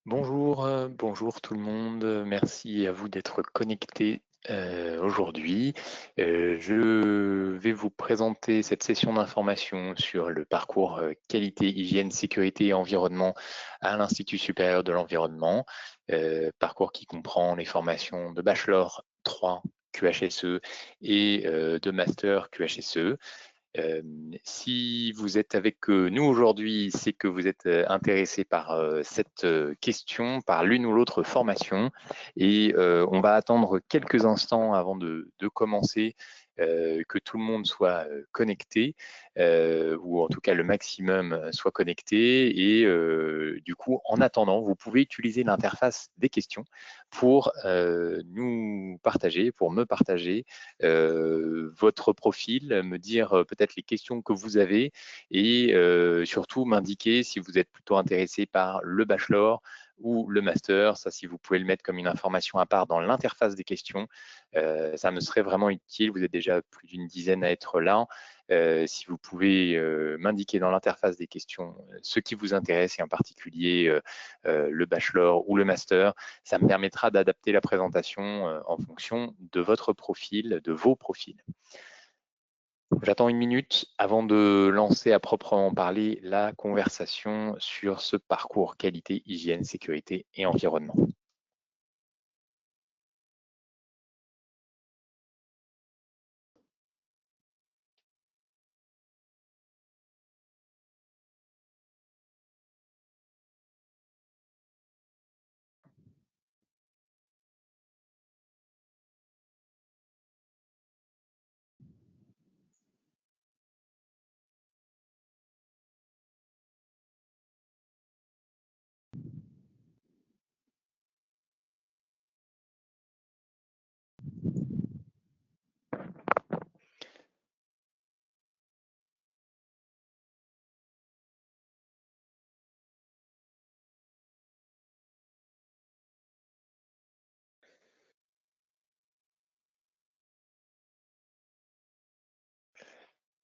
Bonjour, bonjour tout le monde. Merci à vous d'être connectés aujourd'hui. Je vais vous présenter cette session d'information sur le parcours qualité, hygiène, sécurité et environnement à l'Institut supérieur de l'environnement. Parcours qui comprend les formations de bachelor 3 QHSE et de master QHSE. Si vous êtes avec nous aujourd'hui, c'est que vous êtes intéressé par cette question, par l'une ou l'autre formation. Et on va attendre quelques instants avant de commencer, que tout le monde soit connecté, ou en tout cas le maximum soit connecté. Et du coup, en attendant, vous pouvez utiliser l'interface des questions pour nous partager, pour me partager votre profil, me dire peut-être les questions que vous avez et surtout m'indiquer si vous êtes plutôt intéressé par le bachelor ou le master. Ça, si vous pouvez le mettre comme une information à part dans l'interface des questions, ça me serait vraiment utile. Vous êtes déjà plus d'une dizaine à être là. Si vous pouvez m'indiquer dans l'interface des questions ce qui vous intéresse et en particulier le bachelor ou le master, ça me permettra d'adapter la présentation en fonction de votre profil, de vos profils. J'attends une minute avant de lancer à proprement parler la conversation sur ce parcours qualité, hygiène, sécurité et environnement.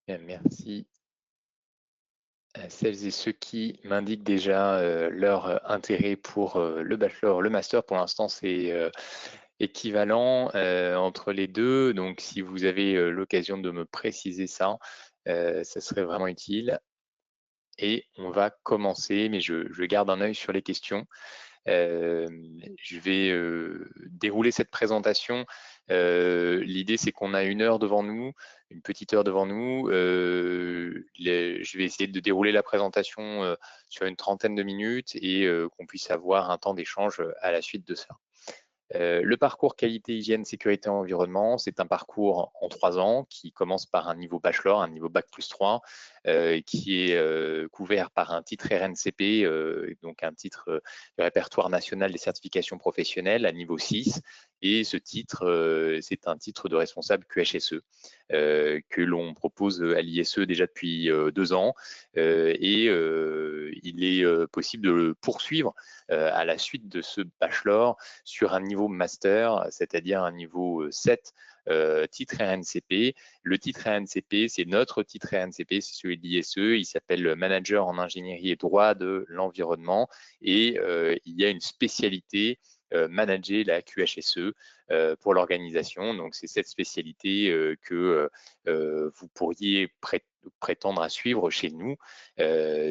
Bien, merci à celles et ceux qui m'indiquent déjà leur intérêt pour le bachelor, le master. Pour l'instant, c'est équivalent entre les deux. Donc, si vous avez l'occasion de me préciser ça, ça serait vraiment utile. Et on va commencer, mais je garde un œil sur les questions. Je vais dérouler cette présentation. L'idée, c'est qu'on a une heure devant nous, une petite heure devant nous. Je vais essayer de dérouler la présentation sur une trentaine de minutes et qu'on puisse avoir un temps d'échange à la suite de ça. Le parcours qualité, hygiène, sécurité, environnement, c'est un parcours en 3 ans qui commence par un niveau bachelor, un niveau bac plus 3, qui est couvert par un titre RNCP, donc un titre du répertoire national des certifications professionnelles à niveau 6. Et ce titre, c'est un titre de responsable QHSE que l'on propose à l'ISE déjà depuis 2 ans. Et il est possible de le poursuivre à la suite de ce bachelor sur un niveau master, c'est-à-dire un niveau 7, titre RNCP. Le titre RNCP, c'est notre titre RNCP, c'est celui de l'ISE. Il s'appelle Manager en ingénierie et droit de l'environnement. Et il y a une spécialité manager la QHSE pour l'organisation. Donc, c'est cette spécialité que vous pourriez prétendre à suivre chez nous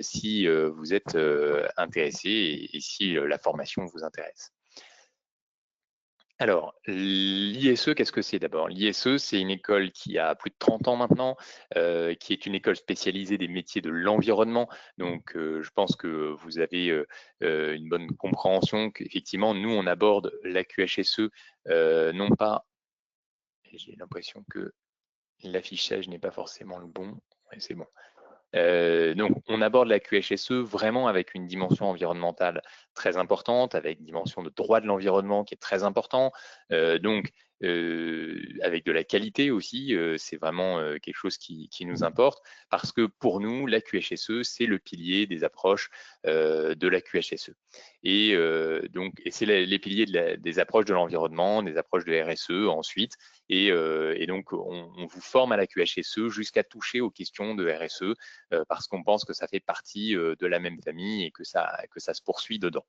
si vous êtes intéressé et si la formation vous intéresse. Alors, l'ISE, qu'est-ce que c'est d'abord? L'ISE, c'est une école qui a plus de 30 ans maintenant, qui est une école spécialisée des métiers de l'environnement. Donc, je pense que vous avez une bonne compréhension qu'effectivement, nous, on aborde la QHSE, non pas, j'ai l'impression que l'affichage n'est pas forcément le bon, ouais, c'est bon. Donc, on aborde la QHSE vraiment avec une dimension environnementale très importante, avec une dimension de droit de l'environnement qui est très important. Donc, avec de la qualité aussi. C'est vraiment quelque chose qui nous importe, parce que pour nous, la QHSE, c'est le pilier des approches de la QHSE. Et c'est les piliers des approches de l'environnement, des approches de RSE ensuite. Et donc, on vous forme à la QHSE jusqu'à toucher aux questions de RSE, parce qu'on pense que ça fait partie de la même famille et que ça se poursuit dedans.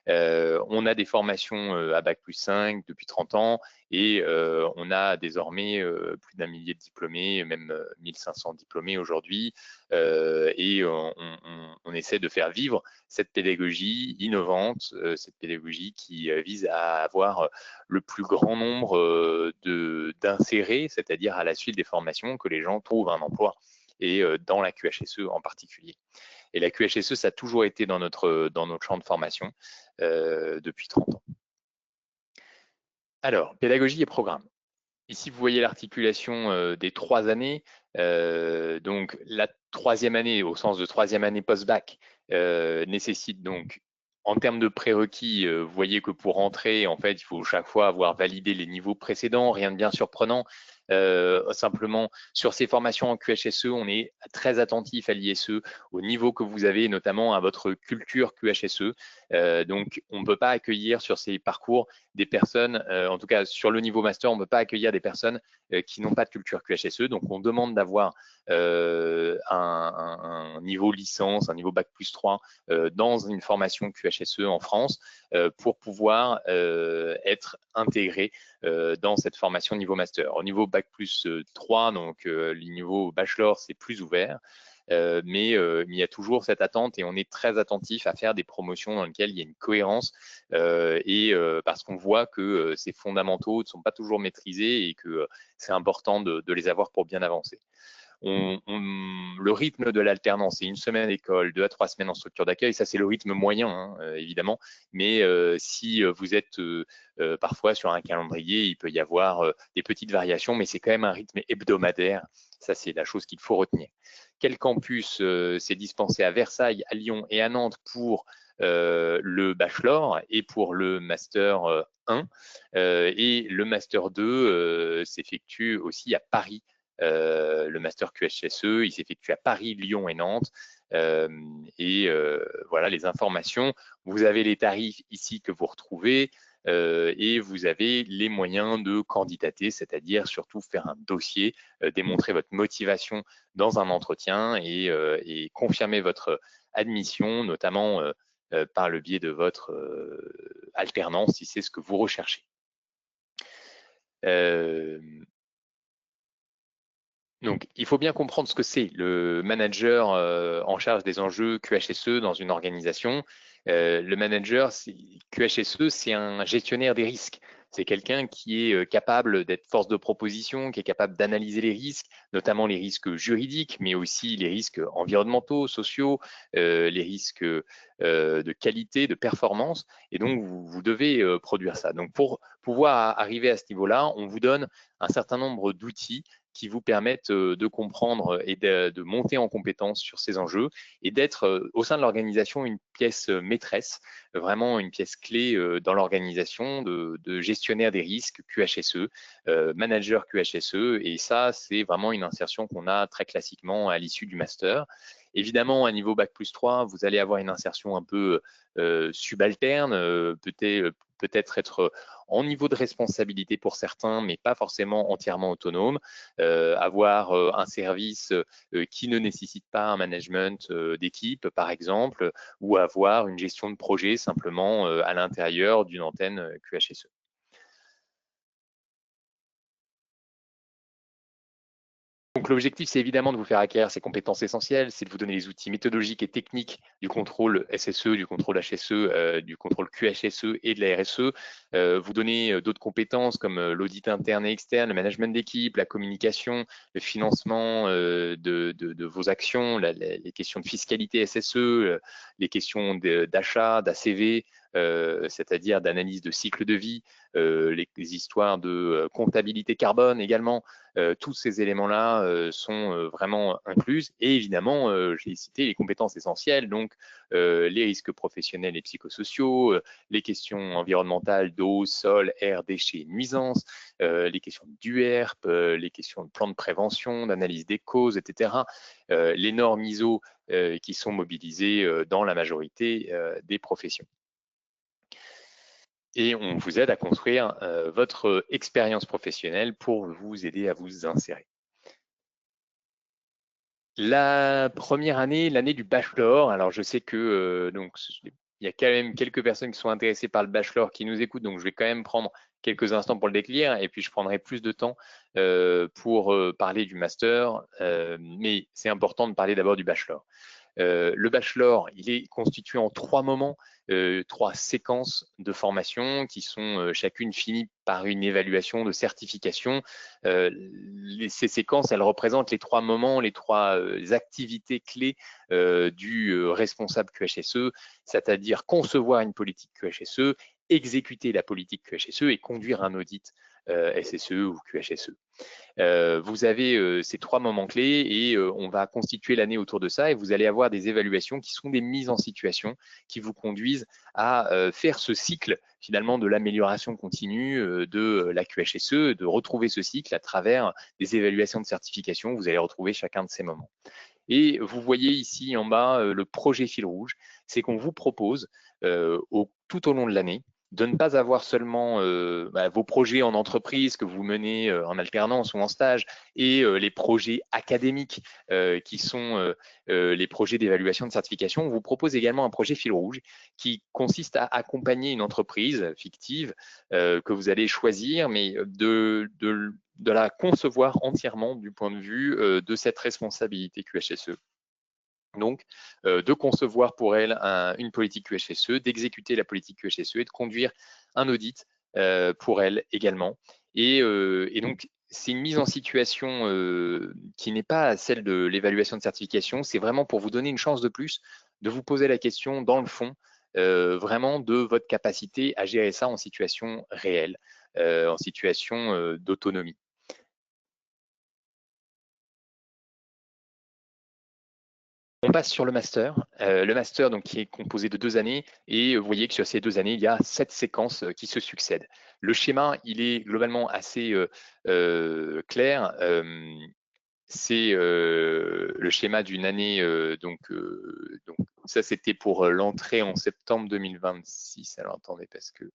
On a des formations à Bac+5 depuis 30 ans, et on a désormais plus d'1 millier de diplômés, même 1500 diplômés aujourd'hui, et on essaie de faire vivre cette pédagogie innovante, cette pédagogie qui vise à avoir le plus grand nombre d'insérés, c'est-à-dire à la suite des formations, que les gens trouvent un emploi, et dans la QHSE en particulier. Et la QHSE, ça a toujours été dans notre champ de formation depuis 30 ans. Alors, pédagogie et programme. Ici, vous voyez l'articulation des 3 années. Donc, la 3e année, au sens de 3e année post-bac, nécessite donc, en termes de prérequis, vous voyez que pour entrer, en fait, il faut chaque fois avoir validé les niveaux précédents, rien de bien surprenant. Simplement, sur ces formations en QHSE, on est très attentif à l'ISE, au niveau que vous avez, notamment à votre culture QHSE. Donc, on ne peut pas accueillir sur ces parcours des personnes, en tout cas sur le niveau master, on ne peut pas accueillir des personnes qui n'ont pas de culture QHSE. Donc, on demande d'avoir un niveau licence, un niveau Bac+3 dans une formation QHSE en France pour pouvoir être intégré dans cette formation niveau master. Au niveau Bac+3, donc le niveau bachelor, c'est plus ouvert. Mais il y a toujours cette attente, et on est très attentif à faire des promotions dans lesquelles il y a une cohérence, parce qu'on voit que ces fondamentaux ne sont pas toujours maîtrisés, et que c'est important de les avoir pour bien avancer. Le rythme de l'alternance, c'est 1 semaine d'école, 2 à 3 semaines en structure d'accueil. Ça, c'est le rythme moyen, hein, évidemment. Mais si vous êtes parfois sur un calendrier, il peut y avoir des petites variations, mais c'est quand même un rythme hebdomadaire. Ça, c'est la chose qu'il faut retenir. Quel campus s'est dispensé à Versailles, à Lyon et à Nantes pour le bachelor et pour le master 1, et le master 2 s'effectue aussi à Paris. Le master QHSE, il s'effectue à Paris, Lyon et Nantes. Voilà les informations. Vous avez les tarifs ici que vous retrouvez, et vous avez les moyens de candidater, c'est-à-dire surtout faire un dossier, démontrer votre motivation dans un entretien, et confirmer votre admission, notamment par le biais de votre alternance, si c'est ce que vous recherchez. Donc, il faut bien comprendre ce que c'est le manager en charge des enjeux QHSE dans une organisation. Le manager QHSE, c'est un gestionnaire des risques. C'est quelqu'un qui est capable d'être force de proposition, qui est capable d'analyser les risques, notamment les risques juridiques, mais aussi les risques environnementaux, sociaux, les risques de qualité, de performance. Et donc, vous devez produire ça. Donc, pour pouvoir arriver à ce niveau-là, on vous donne un certain nombre d'outils qui vous permettent de comprendre et de monter en compétence sur ces enjeux, et d'être au sein de l'organisation une pièce maîtresse, vraiment une pièce clé dans l'organisation de gestionnaire des risques QHSE, manager QHSE, et ça, c'est vraiment une insertion qu'on a très classiquement à l'issue du master. Évidemment, à niveau Bac+3, vous allez avoir une insertion un peu subalterne, peut-être être en niveau de responsabilité pour certains, mais pas forcément entièrement autonome, avoir un service qui ne nécessite pas un management d'équipe, par exemple, ou avoir une gestion de projet simplement à l'intérieur d'une antenne QHSE. Donc l'objectif, c'est évidemment de vous faire acquérir ces compétences essentielles, c'est de vous donner les outils méthodologiques et techniques du contrôle SSE, du contrôle HSE, du contrôle QHSE et de la RSE, vous donner d'autres compétences comme l'audit interne et externe, le management d'équipe, la communication, le financement de vos actions, les questions de fiscalité SSE, les questions d'achat, d'ACV, c'est-à-dire d'analyse de cycle de vie, les histoires de comptabilité carbone également. Tous ces éléments-là sont vraiment inclus. Et évidemment, j'ai cité les compétences essentielles, donc les risques professionnels et psychosociaux, les questions environnementales d'eau, sol, air, déchets, nuisances, les questions d'UERP, les questions de plan de prévention, d'analyse des causes, etc. Les normes ISO qui sont mobilisées dans la majorité des professions. Et on vous aide à construire votre expérience professionnelle pour vous aider à vous insérer. La première année, l'année du bachelor, alors je sais que donc il y a quand même quelques personnes qui sont intéressées par le bachelor qui nous écoutent, donc je vais quand même prendre quelques instants pour le décrire et puis je prendrai plus de temps pour parler du master, mais c'est important de parler d'abord du bachelor. Le bachelor, il est constitué en 3 moments, 3 séquences de formation qui sont chacune finies par une évaluation de certification. Ces séquences, elles représentent les 3 moments, les 3 activités clés du responsable QHSE, c'est-à-dire concevoir une politique QHSE, exécuter la politique QHSE et conduire un audit SSE ou QHSE. Vous avez ces 3 moments clés et on va constituer l'année autour de ça et vous allez avoir des évaluations qui sont des mises en situation qui vous conduisent à faire ce cycle finalement de l'amélioration continue de la QHSE, de retrouver ce cycle à travers des évaluations de certification. Vous allez retrouver chacun de ces moments. Et vous voyez ici en bas le projet fil rouge, c'est qu'on vous propose tout au long de l'année de ne pas avoir seulement vos projets en entreprise que vous menez en alternance ou en stage et les projets académiques qui sont les projets d'évaluation de certification. On vous propose également un projet fil rouge qui consiste à accompagner une entreprise fictive que vous allez choisir, mais de la concevoir entièrement du point de vue de cette responsabilité QHSE. Donc, de concevoir pour elle une politique QHSE, d'exécuter la politique QHSE et de conduire un audit pour elle également. Et donc, c'est une mise en situation qui n'est pas celle de l'évaluation de certification, c'est vraiment pour vous donner une chance de plus de vous poser la question dans le fond, vraiment de votre capacité à gérer ça en situation réelle, en situation d'autonomie. On passe sur le master. Le master donc, qui est composé de 2 années et vous voyez que sur ces 2 années, il y a 7 séquences qui se succèdent. Le schéma, il est globalement assez clair. C'est le schéma d'une année, donc ça c'était pour l'entrée en septembre 2026. Alors attendez parce que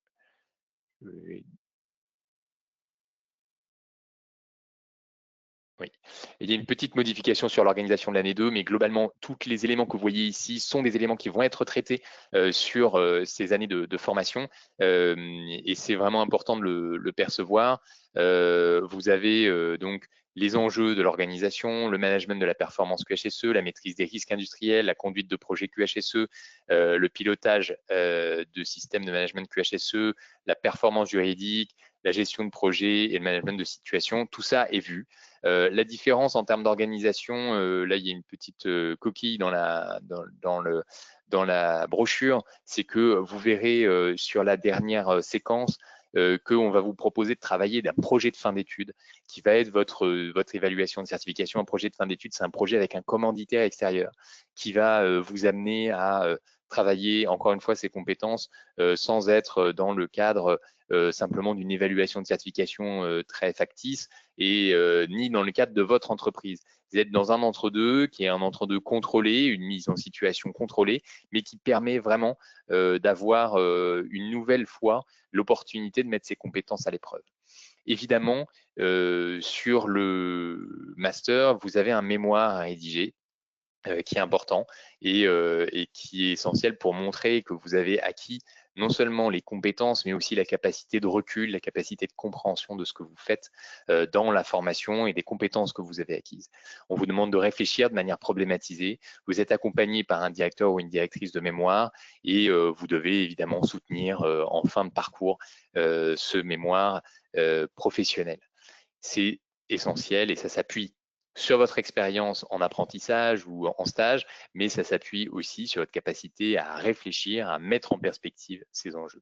oui, il y a une petite modification sur l'organisation de l'année 2, mais globalement, tous les éléments que vous voyez ici sont des éléments qui vont être traités sur ces années de formation et c'est vraiment important de le percevoir. Vous avez donc les enjeux de l'organisation, le management de la performance QHSE, la maîtrise des risques industriels, la conduite de projets QHSE, le pilotage de systèmes de management QHSE, la performance juridique, la gestion de projet et le management de situation, tout ça est vu. La différence en termes d'organisation, là il y a une petite coquille dans la brochure, c'est que vous verrez sur la dernière séquence qu'on va vous proposer de travailler d'un projet de fin d'études qui va être votre évaluation de certification. Un projet de fin d'études, c'est un projet avec un commanditaire extérieur qui va vous amener à travailler, encore une fois, ces compétences sans être dans le cadre simplement d'une évaluation de certification très factice et ni dans le cadre de votre entreprise. Vous êtes dans un entre-deux qui est un entre-deux contrôlé, une mise en situation contrôlée, mais qui permet vraiment d'avoir une nouvelle fois l'opportunité de mettre ses compétences à l'épreuve. Évidemment, sur le master, vous avez un mémoire à rédiger qui est important et qui est essentiel pour montrer que vous avez acquis non seulement les compétences, mais aussi la capacité de recul, la capacité de compréhension de ce que vous faites dans la formation et des compétences que vous avez acquises. On vous demande de réfléchir de manière problématisée. Vous êtes accompagné par un directeur ou une directrice de mémoire et vous devez évidemment soutenir en fin de parcours ce mémoire professionnel. C'est essentiel et ça s'appuie sur votre expérience en apprentissage ou en stage, mais ça s'appuie aussi sur votre capacité à réfléchir, à mettre en perspective ces enjeux.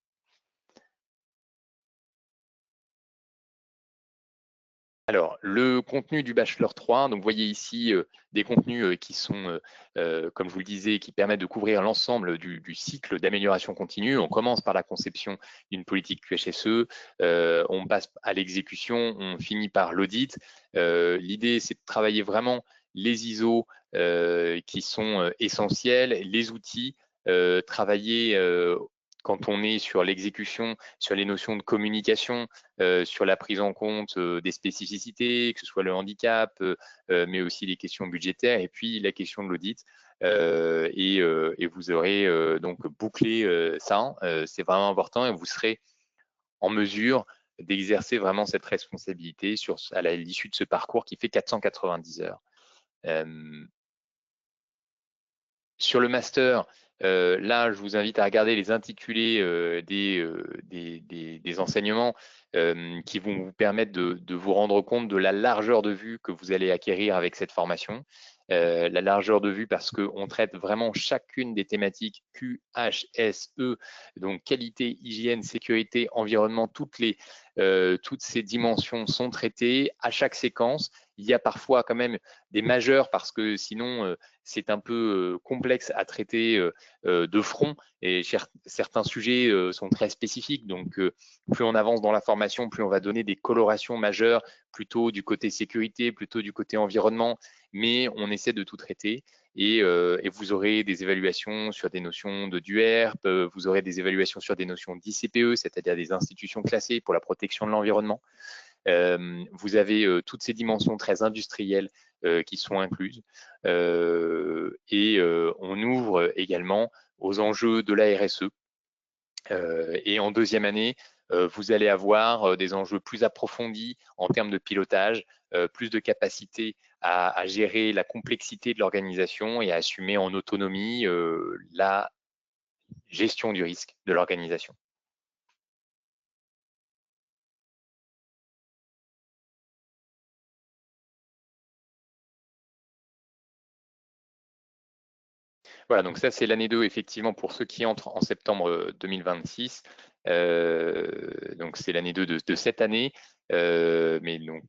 Alors, le contenu du Bachelor 3, donc vous voyez ici des contenus qui sont, comme je vous le disais, qui permettent de couvrir l'ensemble du cycle d'amélioration continue. On commence par la conception d'une politique QHSE, on passe à l'exécution, on finit par l'audit. L'idée, c'est de travailler vraiment les ISO qui sont essentiels, les outils, travailler quand on est sur l'exécution, sur les notions de communication, sur la prise en compte des spécificités, que ce soit le handicap, mais aussi les questions budgétaires et puis la question de l'audit. Et vous aurez donc bouclé ça. C'est vraiment important et vous serez en mesure d'exercer vraiment cette responsabilité à l'issue de ce parcours qui fait 490 heures. Sur le master, là, je vous invite à regarder les intitulés des enseignements qui vont vous permettre de vous rendre compte de la largeur de vue que vous allez acquérir avec cette formation. La largeur de vue parce qu'on traite vraiment chacune des thématiques QHSE, donc qualité, hygiène, sécurité, environnement, toutes ces dimensions sont traitées à chaque séquence. Il y a parfois quand même des majeurs parce que sinon c'est un peu complexe à traiter de front et certains sujets sont très spécifiques. Donc, plus on avance dans la formation, plus on va donner des colorations majeures, plutôt du côté sécurité, plutôt du côté environnement, mais on essaie de tout traiter. Et vous aurez des évaluations sur des notions de DUERP, vous aurez des évaluations sur des notions d'ICPE, c'est-à-dire des institutions classées pour la protection de l'environnement. Vous avez toutes ces dimensions très industrielles qui sont incluses. Et on ouvre également aux enjeux de la RSE. Et en deuxième année, vous allez avoir des enjeux plus approfondis en termes de pilotage, plus de capacité à gérer la complexité de l'organisation et à assumer en autonomie la gestion du risque de l'organisation. Voilà, donc ça c'est l'année 2 effectivement pour ceux qui entrent en septembre 2026. Donc c'est l'année 2 de cette année. Mais donc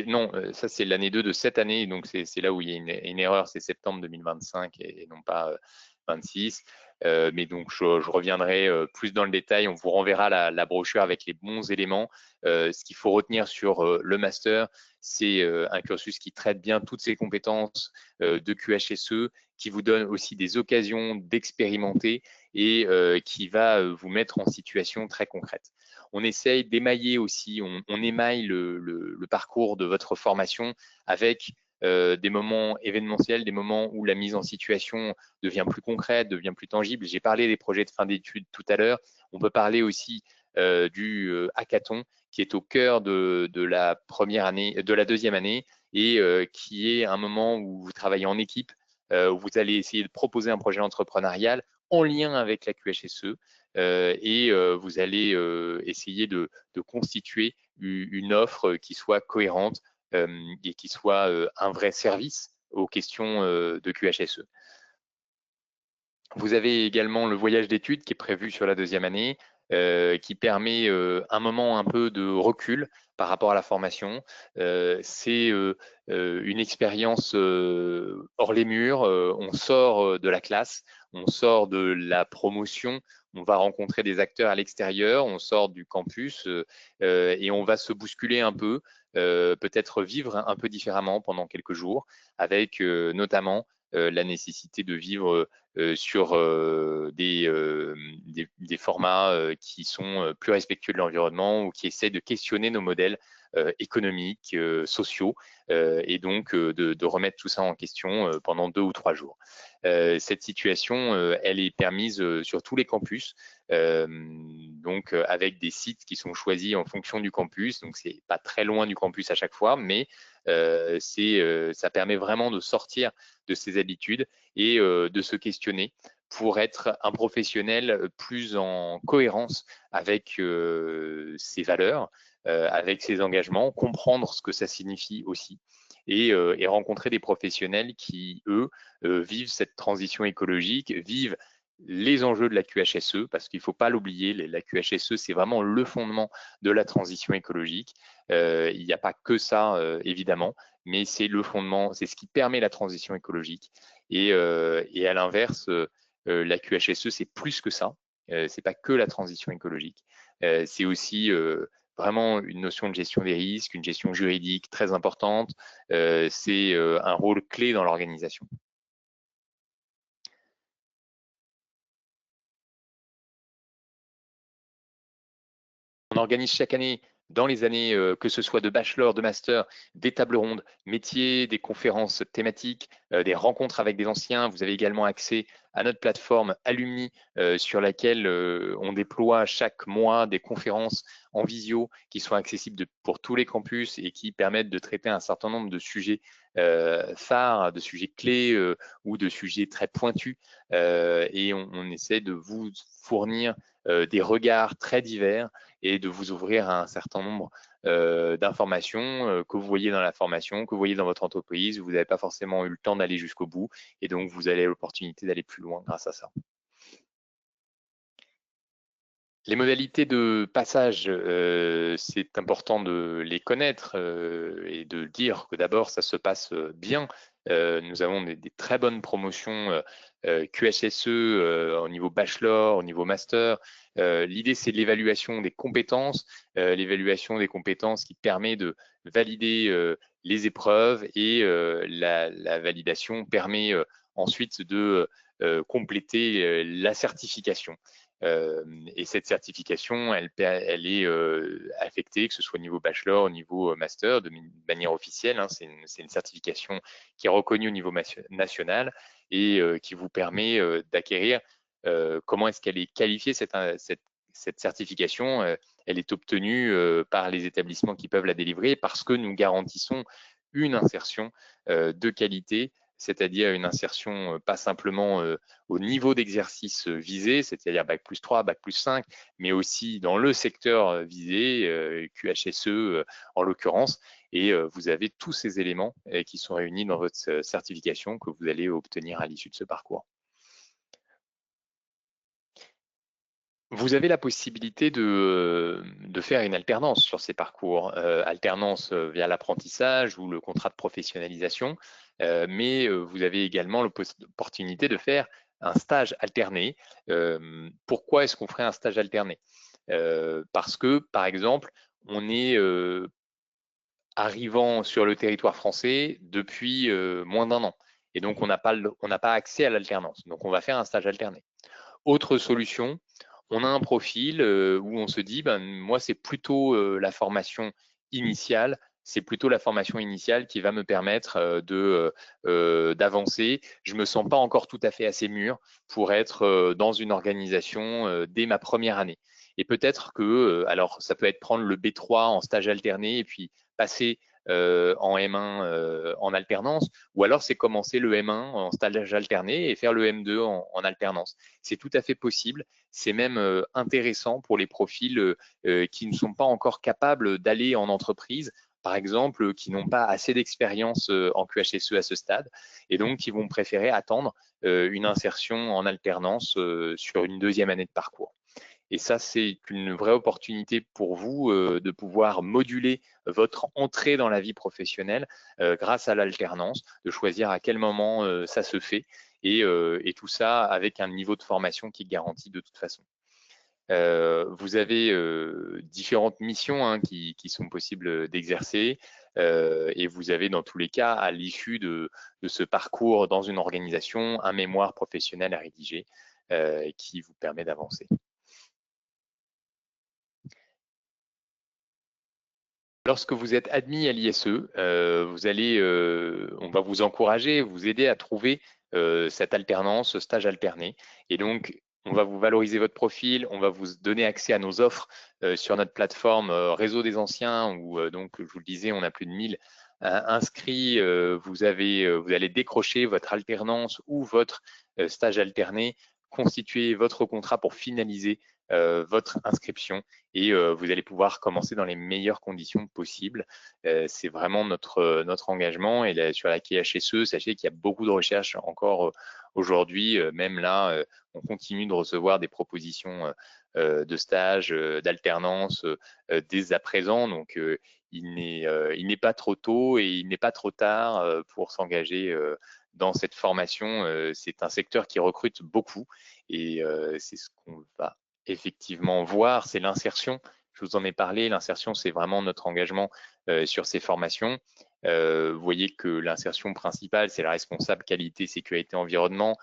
non, ça c'est l'année 2 de cette année, donc c'est là où il y a une erreur, c'est septembre 2025 et non pas 26. Mais donc je reviendrai plus dans le détail, on vous renverra la brochure avec les bons éléments. Ce qu'il faut retenir sur le master, c'est un cursus qui traite bien toutes ces compétences de QHSE, qui vous donne aussi des occasions d'expérimenter et qui va vous mettre en situation très concrète. On essaye d'émailler aussi, on émaille le parcours de votre formation avec des moments événementiels, des moments où la mise en situation devient plus concrète, devient plus tangible. J'ai parlé des projets de fin d'études tout à l'heure. On peut parler aussi du hackathon qui est au cœur de la première année, de la deuxième année et qui est un moment où vous travaillez en équipe, où vous allez essayer de proposer un projet entrepreneurial en lien avec la QHSE et vous allez essayer de constituer une offre qui soit cohérente et qui soit un vrai service aux questions de QHSE. Vous avez également le voyage d'études qui est prévu sur la deuxième année, qui permet un moment un peu de recul par rapport à la formation. C'est une expérience hors les murs, on sort de la classe, on sort de la promotion, on va rencontrer des acteurs à l'extérieur, on sort du campus et on va se bousculer un peu, peut-être vivre un peu différemment pendant quelques jours, avec notamment la nécessité de vivre sur des formats qui sont plus respectueux de l'environnement ou qui essaient de questionner nos modèles économiques, sociaux, et donc de remettre tout ça en question pendant 2 ou 3 jours. Cette situation, elle est permise sur tous les campus, donc avec des sites qui sont choisis en fonction du campus, donc c'est pas très loin du campus à chaque fois, mais ça permet vraiment de sortir de ses habitudes et de se questionner pour être un professionnel plus en cohérence avec ses valeurs, avec ses engagements, comprendre ce que ça signifie aussi et rencontrer des professionnels qui, eux, vivent cette transition écologique, vivent les enjeux de la QHSE, parce qu'il ne faut pas l'oublier, la QHSE, c'est vraiment le fondement de la transition écologique. Il n'y a pas que ça, évidemment, mais c'est le fondement, c'est ce qui permet la transition écologique. Et à l'inverse, la QHSE, c'est plus que ça. C'est pas que la transition écologique. C'est aussi vraiment une notion de gestion des risques, une gestion juridique très importante. C'est un rôle clé dans l'organisation. On organise chaque année, dans les années que ce soit de bachelor, de master, des tables rondes métiers, des conférences thématiques, des rencontres avec des anciens. Vous avez également accès à notre plateforme Alumni sur laquelle on déploie chaque mois des conférences en visio qui sont accessibles pour tous les campus et qui permettent de traiter un certain nombre de sujets phares, de sujets clés ou de sujets très pointus. Et on essaie de vous fournir des regards très divers et de vous ouvrir à un certain nombre d'informations que vous voyez dans la formation, que vous voyez dans votre entreprise. Vous n'avez pas forcément eu le temps d'aller jusqu'au bout et donc vous avez l'opportunité d'aller plus loin grâce à ça. Les modalités de passage, c'est important de les connaître et de dire que d'abord, ça se passe bien. Nous avons des très bonnes promotions QHSE au niveau bachelor, au niveau master. L'idée, c'est l'évaluation des compétences qui permet de valider les épreuves et la validation permet ensuite de compléter la certification. Et cette certification, elle est affectée, que ce soit au niveau bachelor, au niveau master, de manière officielle. Hein, c'est une certification qui est reconnue au niveau national et qui vous permet d'acquérir. Comment est-ce qu'elle est qualifiée, cette certification? Elle est obtenue par les établissements qui peuvent la délivrer parce que nous garantissons une insertion de qualité, c'est-à-dire une insertion pas simplement au niveau d'exercice visé, c'est-à-dire Bac+3, Bac+5, mais aussi dans le secteur visé, QHSE en l'occurrence. Et vous avez tous ces éléments qui sont réunis dans votre certification que vous allez obtenir à l'issue de ce parcours. Vous avez la possibilité de faire une alternance sur ces parcours, alternance via l'apprentissage ou le contrat de professionnalisation, mais vous avez également l'opportunité de faire un stage alterné. Pourquoi est-ce qu'on ferait un stage alterné? Parce que, par exemple, on est arrivant sur le territoire français depuis moins d'1 an, et donc on n'a pas accès à l'alternance. Donc on va faire un stage alterné. Autre solution, on a un profil où on se dit, moi, c'est plutôt la formation initiale, qui va me permettre d'avancer. Je me sens pas encore tout à fait assez mûr pour être dans une organisation dès ma première année. Et peut-être que, alors ça peut être prendre le B3 en stage alterné et puis passer en M1 en alternance, ou alors c'est commencer le M1 en stage alterné et faire le M2 en alternance. C'est tout à fait possible. C'est même intéressant pour les profils qui ne sont pas encore capables d'aller en entreprise, par exemple, qui n'ont pas assez d'expérience en QHSE à ce stade, et donc qui vont préférer attendre une insertion en alternance sur une deuxième année de parcours. Et ça, c'est une vraie opportunité pour vous de pouvoir moduler votre entrée dans la vie professionnelle grâce à l'alternance, de choisir à quel moment ça se fait et tout ça avec un niveau de formation qui est garanti de toute façon. Vous avez différentes missions qui sont possibles d'exercer et vous avez dans tous les cas, à l'issue de ce parcours dans une organisation, un mémoire professionnel à rédiger qui vous permet d'avancer. Lorsque vous êtes admis à l'ISE, on va vous encourager, vous aider à trouver cette alternance, ce stage alterné. Et donc, on va vous valoriser votre profil, on va vous donner accès à nos offres sur notre plateforme Réseau des Anciens, où donc, je vous le disais, on a plus de 1000 inscrits. Vous allez décrocher votre alternance ou votre stage alterné, constituer votre contrat pour finaliser votre inscription et vous allez pouvoir commencer dans les meilleures conditions possibles. C'est vraiment notre engagement. Et là, sur la KHSE, sachez qu'il y a beaucoup de recherches encore aujourd'hui. Même là, on continue de recevoir des propositions de stage, d'alternance dès à présent. Donc, il n'est pas trop tôt et il n'est pas trop tard pour s'engager dans cette formation. C'est un secteur qui recrute beaucoup et c'est ce qu'on va effectivement voir, c'est l'insertion. Je vous en ai parlé, l'insertion, c'est vraiment notre engagement sur ces formations. Vous voyez que l'insertion principale, c'est la responsable qualité, sécurité, environnement,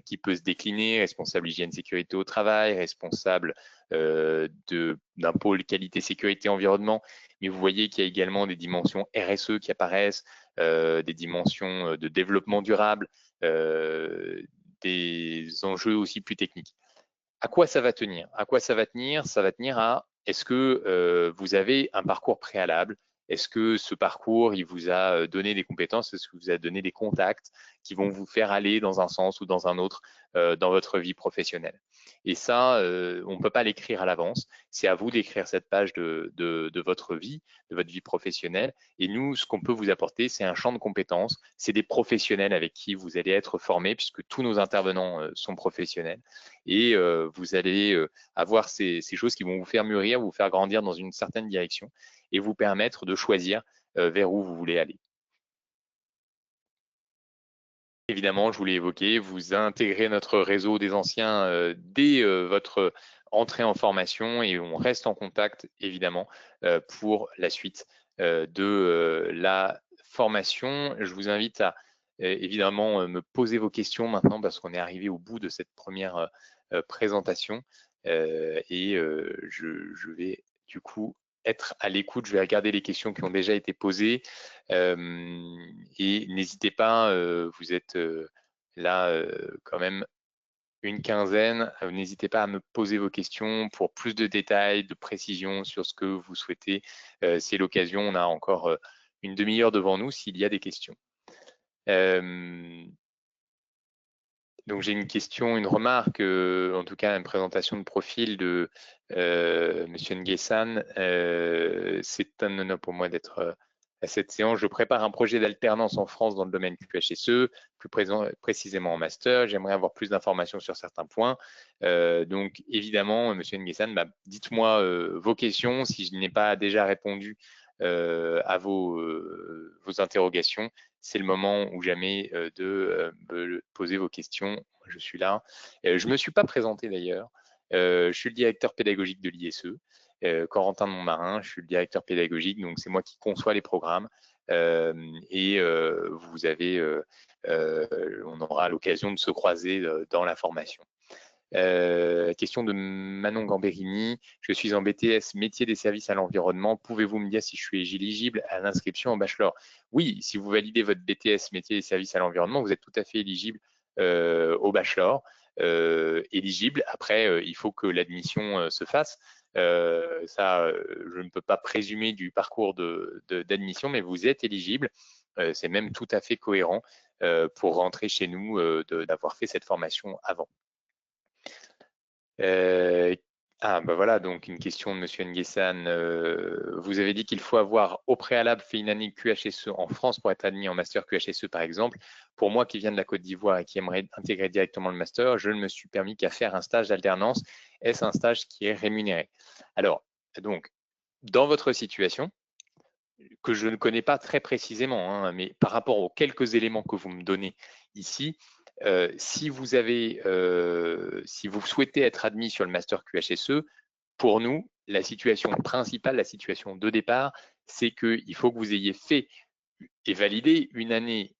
qui peut se décliner, responsable hygiène, sécurité au travail, responsable d'un pôle qualité, sécurité, environnement. Mais vous voyez qu'il y a également des dimensions RSE qui apparaissent, des dimensions de développement durable, des enjeux aussi plus techniques. À quoi ça va tenir? À quoi ça va tenir? Ça va tenir à est-ce que vous avez un parcours préalable? Est-ce que ce parcours, il vous a donné des compétences? Est-ce qu'il vous a donné des contacts qui vont vous faire aller dans un sens ou dans un autre dans votre vie professionnelle? Et ça, on ne peut pas l'écrire à l'avance. C'est à vous d'écrire cette page de votre vie, de votre vie professionnelle. Et nous, ce qu'on peut vous apporter, c'est un champ de compétences. C'est des professionnels avec qui vous allez être formés, puisque tous nos intervenants sont professionnels. Et vous allez avoir ces choses qui vont vous faire mûrir, vous faire grandir dans une certaine direction et vous permettre de choisir vers où vous voulez aller. Évidemment, je vous l'ai évoqué, vous intégrez notre réseau des anciens dès votre entrée en formation et on reste en contact évidemment pour la suite de la formation. Je vous invite à évidemment me poser vos questions maintenant parce qu'on est arrivé au bout de cette première présentation et je vais du coup être à l'écoute. Je vais regarder les questions qui ont déjà été posées et n'hésitez pas, vous êtes là quand même une quinzaine. N'hésitez pas à me poser vos questions pour plus de détails, de précision sur ce que vous souhaitez. C'est l'occasion, on a encore une demi-heure devant nous s'il y a des questions. Donc j'ai une question, une remarque, en tout cas une présentation de profil de Monsieur Nguessan. C'est un honneur pour moi d'être à cette séance. Je prépare un projet d'alternance en France dans le domaine QHSE, plus précisément en master. J'aimerais avoir plus d'informations sur certains points. Donc évidemment, Monsieur Nguessan, dites-moi vos questions. Si je n'ai pas déjà répondu à vos interrogations, c'est le moment ou jamais de me poser vos questions. Je suis là. Je ne me suis pas présenté d'ailleurs. Je suis le directeur pédagogique de l'ISE, Corentin de Montmarin. Je suis le directeur pédagogique, donc c'est moi qui conçois les programmes. Et vous avez, on aura l'occasion de se croiser dans la formation. Question de Manon Gamberini. Je suis en BTS métier des services à l'environnement. Pouvez-vous me dire si je suis éligible à l'inscription en bachelor? Oui, si vous validez votre BTS métier des services à l'environnement, vous êtes tout à fait éligible au bachelor. Éligible. Après, il faut que l'admission se fasse. Ça, je ne peux pas présumer du parcours d'admission, mais vous êtes éligible. C'est même tout à fait cohérent pour rentrer chez nous d'avoir fait cette formation avant. Voilà, donc une question de Monsieur Nguessan. Vous avez dit qu'il faut avoir au préalable fait une année QHSE en France pour être admis en master QHSE, par exemple. Pour moi qui viens de la Côte d'Ivoire et qui aimerait intégrer directement le master, je ne me suis permis qu'à faire un stage d'alternance. Est-ce un stage qui est rémunéré? Alors, donc, dans votre situation, que je ne connais pas très précisément, hein, mais par rapport aux quelques éléments que vous me donnez ici, si vous souhaitez être admis sur le master QHSE, pour nous, la situation principale, la situation de départ, c'est qu'il faut que vous ayez fait et validé une année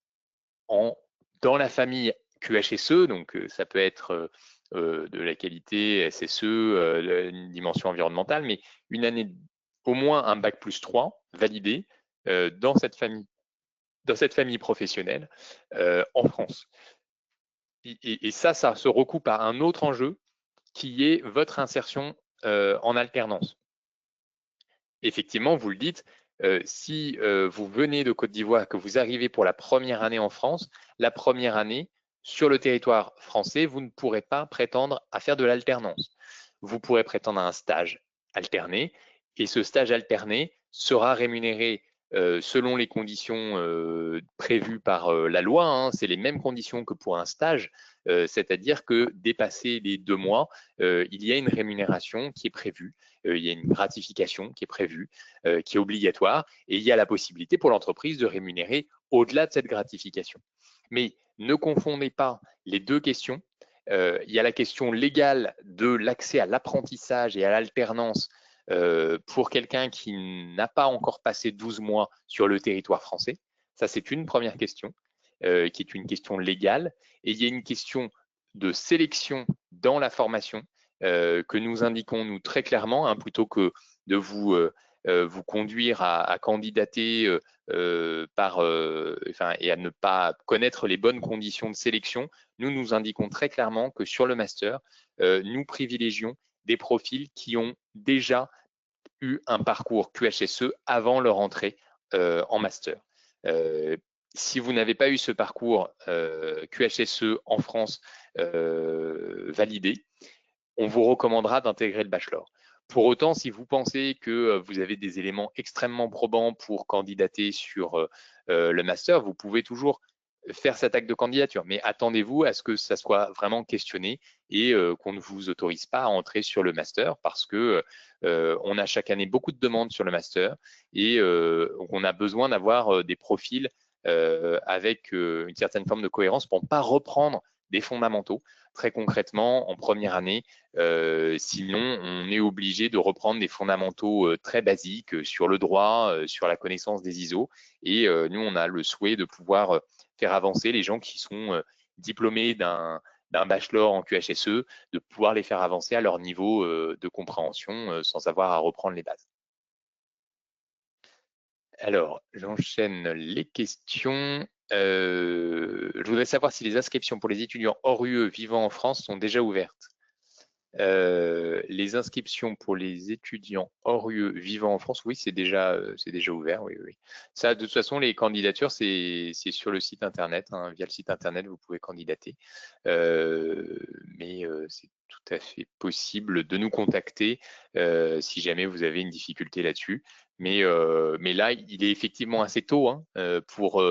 dans la famille QHSE, donc ça peut être de la qualité SSE, une dimension environnementale, mais une année, au moins un bac plus 3 validé dans cette famille professionnelle en France. Et ça se recoupe à un autre enjeu qui est votre insertion en alternance. Effectivement, vous le dites, si vous venez de Côte d'Ivoire, que vous arrivez pour la première année en France, la première année, sur le territoire français, vous ne pourrez pas prétendre à faire de l'alternance. vous pourrez prétendre à un stage alterné et ce stage alterné sera rémunéré selon les conditions prévues par la loi, hein. C'est les mêmes conditions que pour un stage, c'est-à-dire que dépassé les 2 mois, il y a une rémunération qui est prévue, il y a une gratification qui est prévue, qui est obligatoire, et il y a la possibilité pour l'entreprise de rémunérer au-delà de cette gratification. Mais ne confondez pas les deux questions. Il y a la question légale de l'accès à l'apprentissage et à l'alternance pour quelqu'un qui n'a pas encore passé 12 mois sur le territoire français. Ça, c'est une première question, qui est une question légale. Et il y a une question de sélection dans la formation que nous indiquons, nous, très clairement, hein, plutôt que de vous conduire à candidater et à ne pas connaître les bonnes conditions de sélection. Nous indiquons très clairement que sur le master, nous privilégions des profils qui ont déjà eu un parcours QHSE avant leur entrée en master. Si vous n'avez pas eu ce parcours QHSE en France validé, on vous recommandera d'intégrer le bachelor. Pour autant, si vous pensez que vous avez des éléments extrêmement probants pour candidater sur le master, vous pouvez toujours faire cet acte de candidature, mais attendez-vous à ce que ça soit vraiment questionné et qu'on ne vous autorise pas à entrer sur le master parce que on a chaque année beaucoup de demandes sur le master et on a besoin d'avoir des profils avec une certaine forme de cohérence pour ne pas reprendre des fondamentaux. Très concrètement, en première année, sinon on est obligé de reprendre des fondamentaux très basiques sur le droit, sur la connaissance des ISO. Et nous, on a le souhait de pouvoir faire avancer les gens qui sont diplômés d'un bachelor en QHSE, de pouvoir les faire avancer à leur niveau de compréhension sans avoir à reprendre les bases. Alors, j'enchaîne les questions. Je voudrais savoir si les inscriptions pour les étudiants hors UE vivant en France sont déjà ouvertes. Les inscriptions pour les étudiants hors UE vivant en France, oui, c'est déjà ouvert. Oui, oui. Ça, de toute façon, les candidatures, c'est sur le site internet, hein. Via le site internet, vous pouvez candidater. Mais c'est tout à fait possible de nous contacter si jamais vous avez une difficulté là-dessus. Mais là, il est effectivement assez tôt hein, pour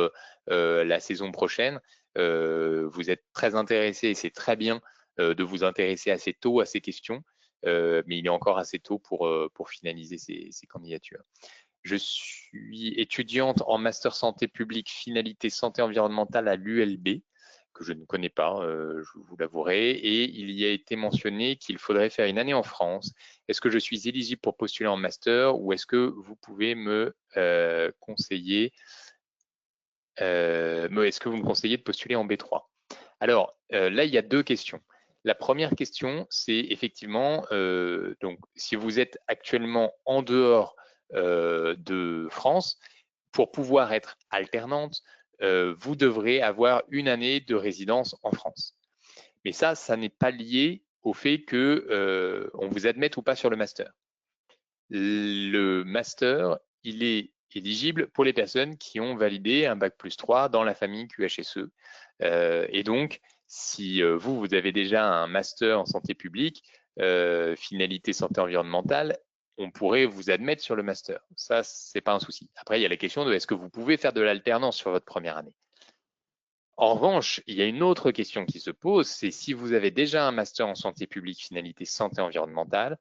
la saison prochaine. Vous êtes très intéressés et c'est très bien de vous intéresser assez tôt à ces questions, mais il est encore assez tôt pour finaliser ces candidatures. Je suis étudiante en master santé publique, finalité santé environnementale à l'ULB, que je ne connais pas, je vous l'avouerai, et il y a été mentionné qu'il faudrait faire une année en France. Est-ce que je suis éligible pour postuler en master ou est-ce que vous pouvez me conseiller est-ce que vous me conseillez de postuler en B3? Alors là, il y a deux questions. La première question, c'est effectivement, donc, si vous êtes actuellement en dehors de France, pour pouvoir être alternante, vous devrez avoir une année de résidence en France. Mais ça n'est pas lié au fait qu'on vous admette ou pas sur le master. Le master, il est éligible pour les personnes qui ont validé un Bac+3 dans la famille QHSE. Et donc, si vous avez déjà un master en santé publique, finalité santé environnementale, on pourrait vous admettre sur le master. Ça, c'est pas un souci. Après, il y a la question de est-ce que vous pouvez faire de l'alternance sur votre première année? En revanche, il y a une autre question qui se pose, c'est si vous avez déjà un master en santé publique, finalité santé environnementale,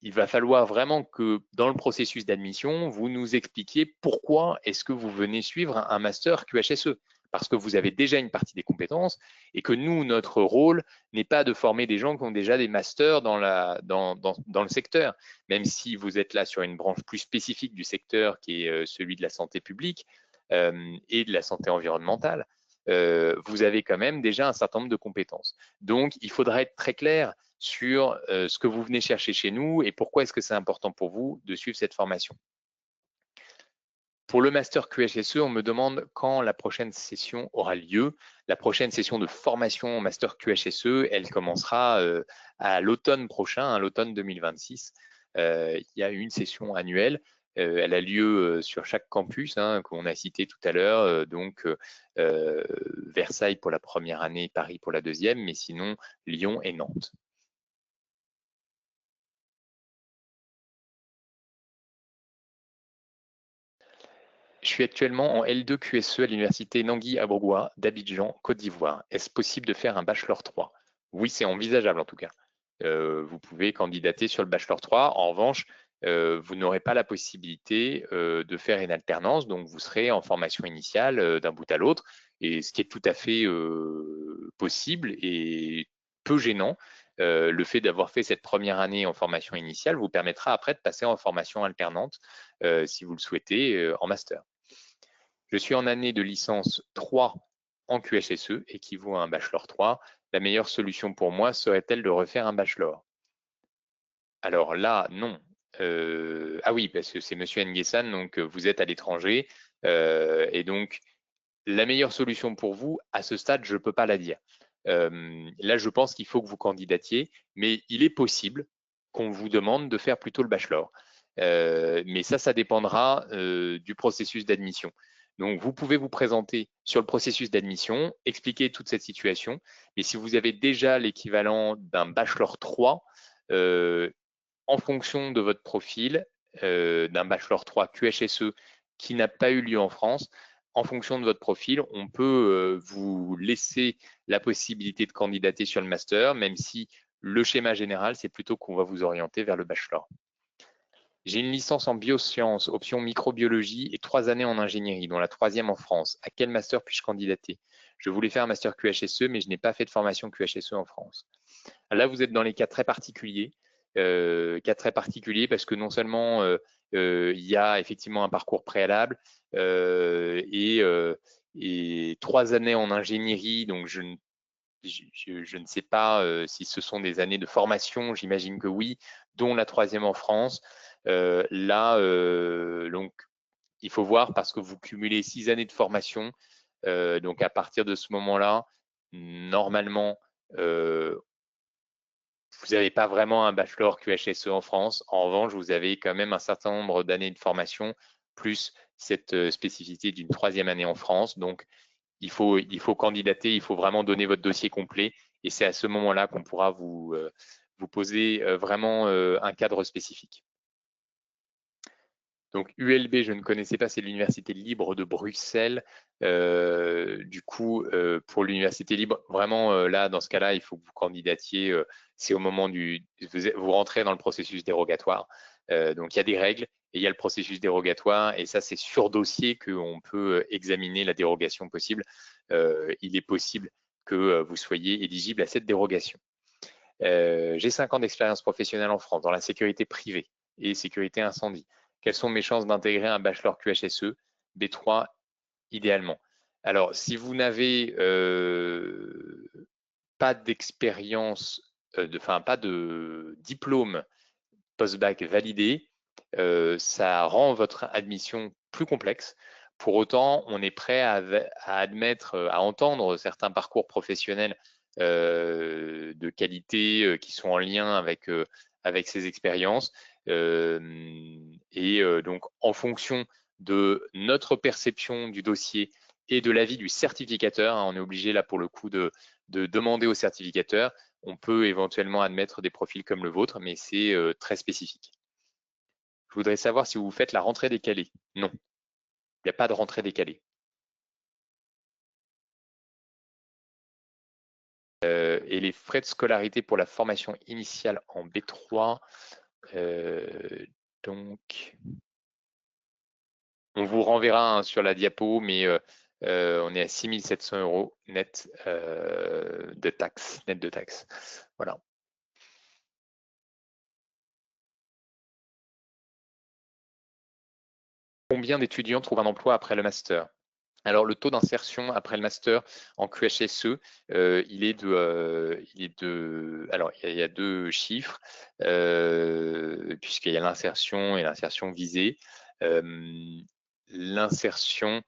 il va falloir vraiment que dans le processus d'admission, vous nous expliquiez pourquoi est-ce que vous venez suivre un master QHSE. Parce que vous avez déjà une partie des compétences et que nous, notre rôle n'est pas de former des gens qui ont déjà des masters dans le secteur. Même si vous êtes là sur une branche plus spécifique du secteur qui est celui de la santé publique et de la santé environnementale, vous avez quand même déjà un certain nombre de compétences. Donc, il faudra être très clair sur ce que vous venez chercher chez nous et pourquoi est-ce que c'est important pour vous de suivre cette formation. Pour le master QHSE, on me demande quand la prochaine session aura lieu. La prochaine session de formation au master QHSE, elle commencera à l'automne prochain, à l'automne 2026. Il y a une session annuelle. Elle a lieu sur chaque campus hein, qu'on a cité tout à l'heure, donc Versailles pour la première année, Paris pour la deuxième, mais sinon Lyon et Nantes. Je suis actuellement en L2 QSE à l'université Nangui-Abrugwa d'Abidjan, Côte d'Ivoire. Est-ce possible de faire un Bachelor 3? Oui, c'est envisageable en tout cas. Vous pouvez candidater sur le Bachelor 3. En revanche, vous n'aurez pas la possibilité de faire une alternance, donc vous serez en formation initiale d'un bout à l'autre, et ce qui est tout à fait possible et peu gênant. Le fait d'avoir fait cette première année en formation initiale vous permettra après de passer en formation alternante, si vous le souhaitez, en master. Je suis en année de licence 3 en QHSE, équivaut à un Bachelor 3. La meilleure solution pour moi serait-elle de refaire un Bachelor? Alors là, non. Ah oui, parce que c'est Monsieur Nguessan, donc vous êtes à l'étranger, et donc la meilleure solution pour vous, à ce stade, je ne peux pas la dire. Là, je pense qu'il faut que vous candidatiez, mais il est possible qu'on vous demande de faire plutôt le bachelor. Mais ça dépendra du processus d'admission. Donc, vous pouvez vous présenter sur le processus d'admission, expliquer toute cette situation, mais si vous avez déjà l'équivalent d'un bachelor 3, en fonction de votre profil, d'un bachelor 3 QHSE qui n'a pas eu lieu en France, en fonction de votre profil, on peut vous laisser la possibilité de candidater sur le master, même si le schéma général, c'est plutôt qu'on va vous orienter vers le bachelor. J'ai une licence en biosciences, option microbiologie et 3 années en ingénierie, dont la 3e en France. À quel master puis-je candidater? Je voulais faire un master QHSE, mais je n'ai pas fait de formation QHSE en France. Là, vous êtes dans les cas très particuliers. Parce que non seulement il y a effectivement un parcours préalable et 3 années en ingénierie, donc je ne sais pas si ce sont des années de formation, j'imagine que oui, dont la 3e en France. Donc il faut voir parce que vous cumulez 6 années de formation, donc à partir de ce moment-là, normalement, vous n'avez pas vraiment un bachelor QHSE en France. En revanche, vous avez quand même un certain nombre d'années de formation, plus cette spécificité d'une 3e année en France. Donc, il faut candidater, il faut vraiment donner votre dossier complet. Et c'est à ce moment-là qu'on pourra vous poser vraiment un cadre spécifique. Donc ULB, je ne connaissais pas, c'est l'Université libre de Bruxelles. Du coup, pour l'Université libre, vraiment là, dans ce cas-là, il faut que vous candidatiez. C'est au moment vous rentrez dans le processus dérogatoire. Donc il y a des règles et il y a le processus dérogatoire. Et ça, c'est sur dossier qu'on peut examiner la dérogation possible. Il est possible que vous soyez éligible à cette dérogation. J'ai 5 ans d'expérience professionnelle en France dans la sécurité privée et sécurité incendie. Quelles sont mes chances d'intégrer un bachelor QHSE B3 idéalement? Alors, si vous n'avez pas d'expérience, pas de diplôme post-bac validé, ça rend votre admission plus complexe. Pour autant, on est prêt à admettre, à entendre certains parcours professionnels de qualité qui sont en lien avec ces expériences. Donc, en fonction de notre perception du dossier et de l'avis du certificateur, on est obligé là pour le coup de demander au certificateur, on peut éventuellement admettre des profils comme le vôtre, mais c'est très spécifique. Je voudrais savoir si vous faites la rentrée décalée. Non, il n'y a pas de rentrée décalée. Et les frais de scolarité pour la formation initiale en B3, donc on vous renverra sur la diapo, mais on est à 6 700 € net de taxes. Voilà. Combien d'étudiants trouvent un emploi après le master? Alors, le taux d'insertion après le master en QHSE, il est de. Alors, il y a 2 chiffres, puisqu'il y a l'insertion et l'insertion visée. L'insertion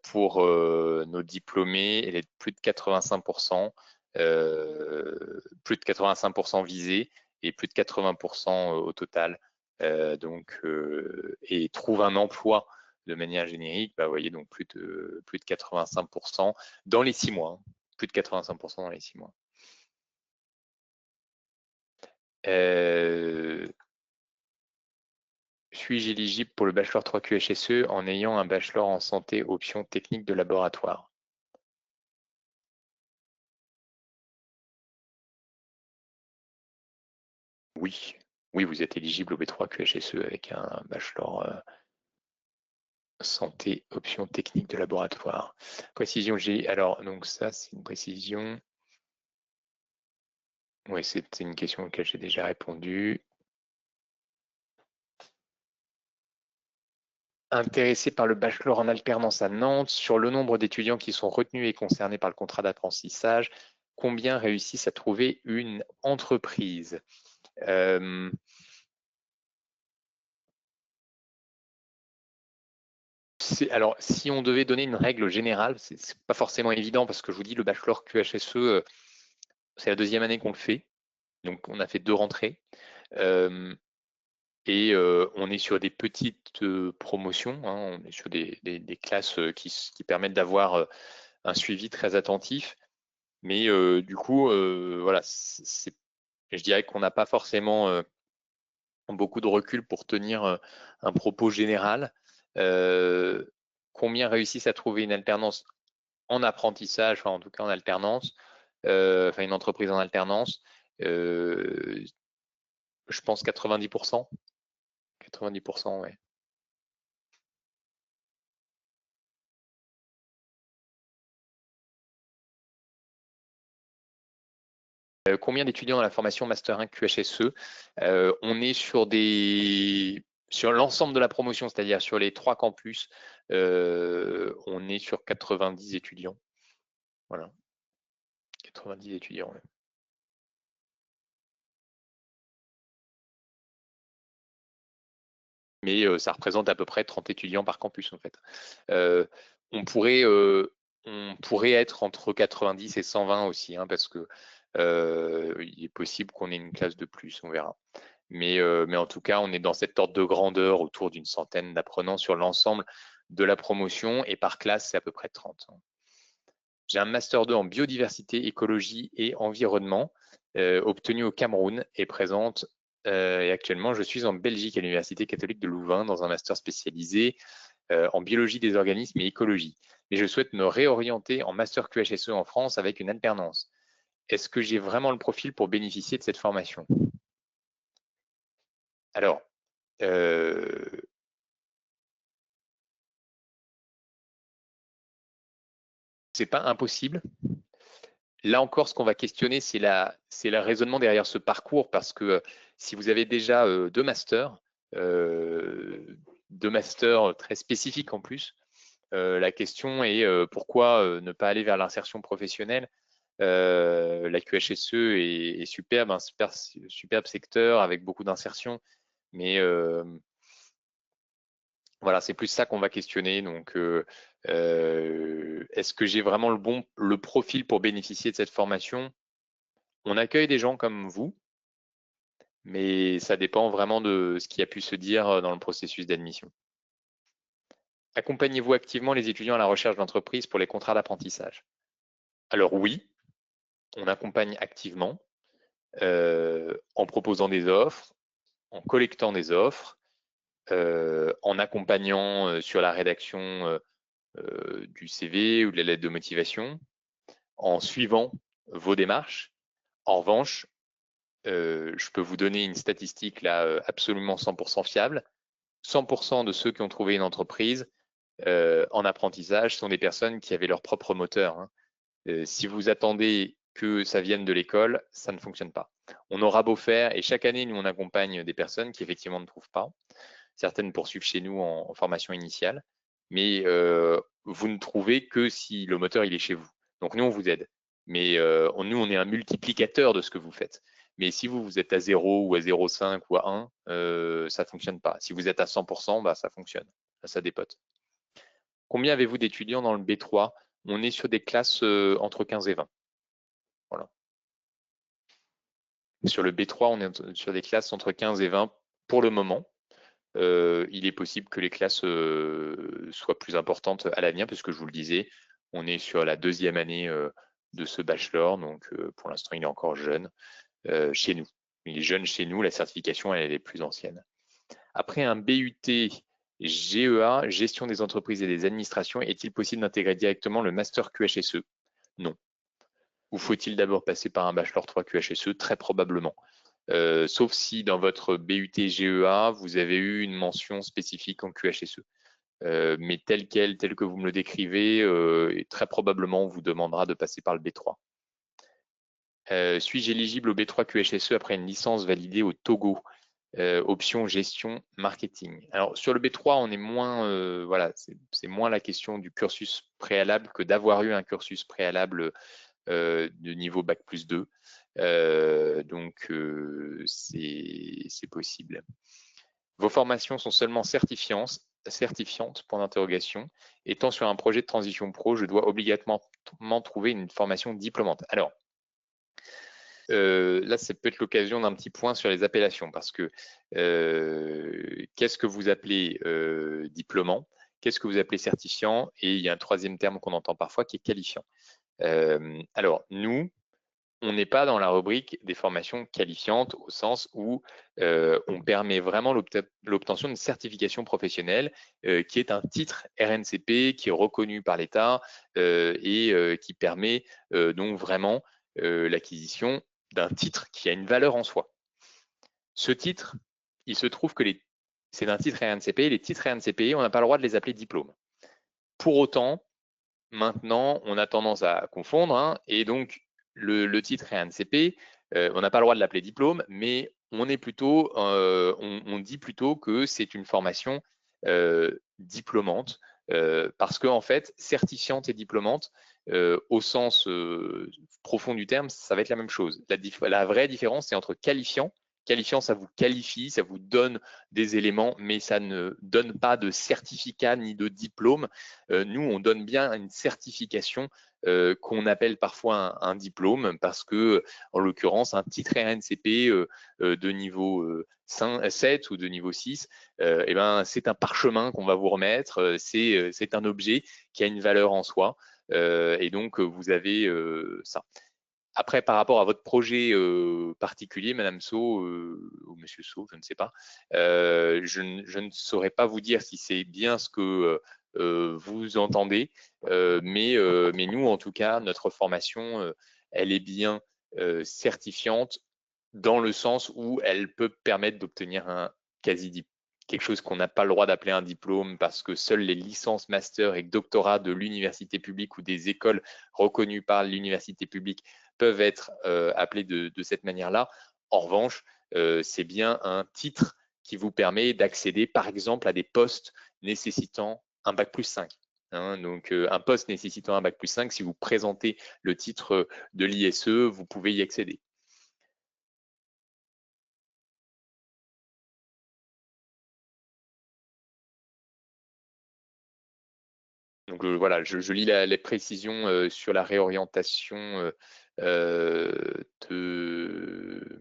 pour nos diplômés, elle est de plus de 85%, plus de 85% visée et plus de 80% au total. Et trouve un emploi de manière générique, vous voyez, donc plus de 85% dans les 6 mois, hein, plus de 85% dans les 6 mois. suis-je éligible pour le bachelor 3 QHSE en ayant un bachelor en santé option technique de laboratoire? Oui, oui, vous êtes éligible au B3 QHSE avec un bachelor santé option technique de laboratoire. Précision G. Alors, donc ça, c'est une précision. Oui, c'est une question à laquelle j'ai déjà répondu. Intéressé par le bachelor en alternance à Nantes, sur le nombre d'étudiants qui sont retenus et concernés par le contrat d'apprentissage, combien réussissent à trouver une entreprise? Alors, si on devait donner une règle générale, c'est pas forcément évident parce que je vous dis, le bachelor QHSE, c'est la deuxième année qu'on le fait. Donc, on a fait 2 rentrées. Et on est sur des petites promotions, hein, on est sur des classes qui permettent d'avoir un suivi très attentif. Mais du coup, voilà, je dirais qu'on n'a pas forcément beaucoup de recul pour tenir un propos général. Combien réussissent à trouver une alternance en apprentissage, enfin en tout cas en alternance, enfin une entreprise en alternance? Je pense 90%. 90%, ouais. Combien d'étudiants dans la formation Master 1 QHSE? On est sur l'ensemble de la promotion, c'est-à-dire sur les 3 campus, on est sur 90 étudiants. Voilà. 90 étudiants. Ouais. Mais ça représente à peu près 30 étudiants par campus en fait. On pourrait être entre 90 et 120 aussi, hein, parce que il est possible qu'on ait une classe de plus, on verra. Mais en tout cas, on est dans cette ordre de grandeur autour d'une centaine d'apprenants sur l'ensemble de la promotion et par classe, c'est à peu près 30. J'ai un Master 2 en biodiversité, écologie et environnement obtenu au Cameroun et présente et actuellement, je suis en Belgique à l'Université catholique de Louvain dans un master spécialisé en biologie des organismes et écologie. Mais je souhaite me réorienter en master QHSE en France avec une alternance. Est-ce que j'ai vraiment le profil pour bénéficier de cette formation? Alors, c'est pas impossible. Là encore, ce qu'on va questionner, c'est le raisonnement derrière ce parcours, parce que si vous avez déjà 2 masters, 2 masters très spécifiques en plus, la question est pourquoi ne pas aller vers l'insertion professionnelle? La QHSE est superbe, un superbe secteur avec beaucoup d'insertion, mais voilà, c'est plus ça qu'on va questionner. Donc, est-ce que j'ai vraiment le profil pour bénéficier de cette formation? On accueille des gens comme vous, mais ça dépend vraiment de ce qui a pu se dire dans le processus d'admission. Accompagnez-vous activement les étudiants à la recherche d'entreprise pour les contrats d'apprentissage? Alors oui, on accompagne activement en proposant des offres, en collectant des offres, en accompagnant sur la rédaction du CV ou de la lettre de motivation, en suivant vos démarches. En revanche, je peux vous donner une statistique là absolument 100% fiable. 100% de ceux qui ont trouvé une entreprise en apprentissage sont des personnes qui avaient leur propre moteur. Hein. Si vous attendez que ça vienne de l'école, ça ne fonctionne pas. On aura beau faire, et chaque année, nous, on accompagne des personnes qui effectivement ne trouvent pas. Certaines poursuivent chez nous en formation initiale, mais vous ne trouvez que si le moteur il est chez vous. Donc nous, on vous aide. Mais nous, on est un multiplicateur de ce que vous faites. Mais si vous êtes à 0 ou à 0,5 ou à 1, ça ne fonctionne pas. Si vous êtes à 100%, bah, ça fonctionne. Ça dépote. Combien avez-vous d'étudiants dans le B3? On est sur des classes entre 15 et 20. Voilà. Sur le B3, on est sur des classes entre 15 et 20 pour le moment. Il est possible que les classes soient plus importantes à l'avenir, puisque je vous le disais, on est sur la deuxième année de ce bachelor, donc pour l'instant, il est encore jeune chez nous. Il est jeune chez nous, la certification, elle est plus ancienne. Après un BUT GEA, gestion des entreprises et des administrations, est-il possible d'intégrer directement le master QHSE? Non. Ou faut-il d'abord passer par un bachelor 3 QHSE? Très probablement. Sauf si dans votre BUT GEA, vous avez eu une mention spécifique en QHSE. Mais tel que vous me le décrivez, très probablement on vous demandera de passer par le B3. Suis-je éligible au B3 QHSE après une licence validée au Togo? Option gestion marketing. Alors sur le B3, on est moins, voilà, c'est moins la question du cursus préalable que d'avoir eu un cursus préalable de niveau bac+2. Donc c'est possible. Vos formations sont seulement certifiantes, point d'interrogation. Étant sur un projet de transition pro, je dois obligatoirement trouver une formation diplômante. Alors, là, ça peut être l'occasion d'un petit point sur les appellations, parce que qu'est-ce que vous appelez diplômant? Qu'est-ce que vous appelez certifiant? Et il y a un troisième terme qu'on entend parfois qui est qualifiant. Alors, nous, on n'est pas dans la rubrique des formations qualifiantes au sens où on permet vraiment l'obtention d'une certification professionnelle qui est un titre RNCP qui est reconnu par l'État et qui permet donc vraiment l'acquisition d'un titre qui a une valeur en soi. Ce titre, il se trouve que c'est un titre RNCP. Les titres RNCP, on n'a pas le droit de les appeler diplômes. Pour autant, maintenant, on a tendance à confondre, hein, et donc le titre RNCP, on n'a pas le droit de l'appeler diplôme, mais on dit plutôt que c'est une formation diplômante, parce qu'en fait, certifiante et diplômante, au sens profond du terme, ça va être la même chose. La vraie différence, c'est entre qualifiant. Qualifiant, ça vous qualifie, ça vous donne des éléments, mais ça ne donne pas de certificat ni de diplôme. Nous, on donne bien une certification qu'on appelle parfois un diplôme, parce que, en l'occurrence, un titre RNCP de niveau 7 ou de niveau 6, eh ben, c'est un parchemin qu'on va vous remettre, c'est un objet qui a une valeur en soi, et donc vous avez ça. Après, par rapport à votre projet particulier, Madame So ou Monsieur So, je ne sais pas, je ne saurais pas vous dire si c'est bien ce que vous entendez, mais nous, en tout cas, notre formation, elle est bien certifiante dans le sens où elle peut permettre d'obtenir un quasi-diplôme, quelque chose qu'on n'a pas le droit d'appeler un diplôme parce que seules les licences master et doctorats de l'université publique ou des écoles reconnues par l'université publique peuvent être appelés de cette manière-là. En revanche, c'est bien un titre qui vous permet d'accéder, par exemple, à des postes nécessitant un bac+5. Hein, donc, un poste nécessitant un bac+5, si vous présentez le titre de l'ISE, vous pouvez y accéder. Donc voilà, je lis les précisions sur la réorientation de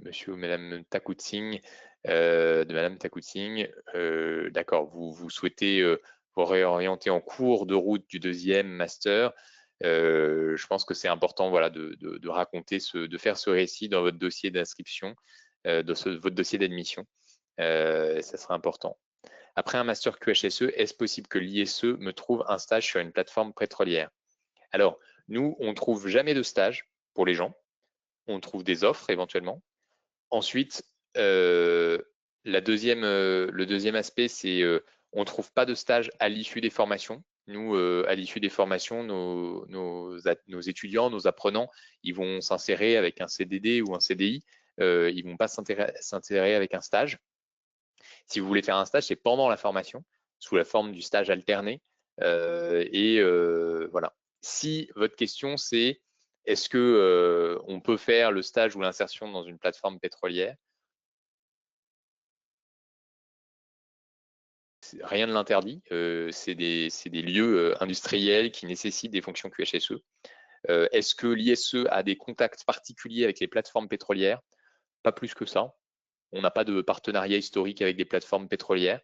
Monsieur ou Madame Takoutsing, D'accord, vous souhaitez vous réorienter en cours de route du deuxième master. Je pense que c'est important, voilà, de raconter de faire ce récit dans votre dossier d'inscription, votre dossier d'admission. Ça sera important. Après un master QHSE, est-ce possible que l'ISE me trouve un stage sur une plateforme pétrolière? Alors, nous, on ne trouve jamais de stage pour les gens. On trouve des offres éventuellement. Ensuite, le deuxième aspect, c'est on ne trouve pas de stage à l'issue des formations. Nous, à l'issue des formations, nos étudiants, nos apprenants, ils vont s'insérer avec un CDD ou un CDI. Ils ne vont pas s'insérer avec un stage. Si vous voulez faire un stage, c'est pendant la formation, sous la forme du stage alterné. Voilà. Si votre question, c'est est-ce que on peut faire le stage ou l'insertion dans une plateforme pétrolière? Rien ne l'interdit. C'est des lieux industriels qui nécessitent des fonctions QHSE. Est-ce que l'ISE a des contacts particuliers avec les plateformes pétrolières? Pas plus que ça. On n'a pas de partenariat historique avec des plateformes pétrolières.